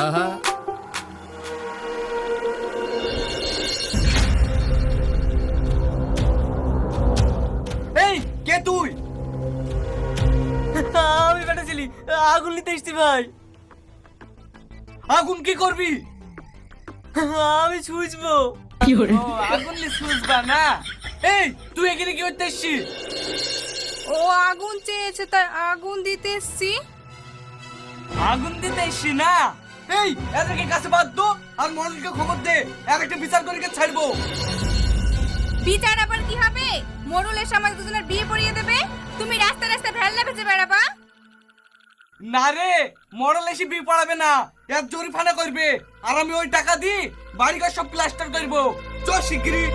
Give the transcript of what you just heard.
আহা এই কে তুই? আমি বেটা ছিলি আগুন নিতে এসছি ভাই। আগুন কি করবি? আমি ছুঁচবো। ও আগুন নি সুজবা না। এই তুই এখানে কি করতে এসছিস? ও আগুন চেয়েছে তাই আগুন দিতে এসছি। আগুন দিতে এসছি না? এই এদেরকে কাছে বাদ দো আর মডেলকে খবর দে, একটা বিচার করে ছাড়বো। বিচার আবার কি হবে? মোড়ল এসে আমাদের দুজনের বিয়ে পড়িয়ে দেবে, তুমি রাস্তা রাস্তা ভেল্লা ভেজে বেড়াবা। না রে, মডেল এসে বিয়ে পড়াবে না, এক জরিমানা করবে আর আমি ওই টাকা দিয়ে বাড়িঘর সব প্লাস্টার করবো। চল শিগগিরই।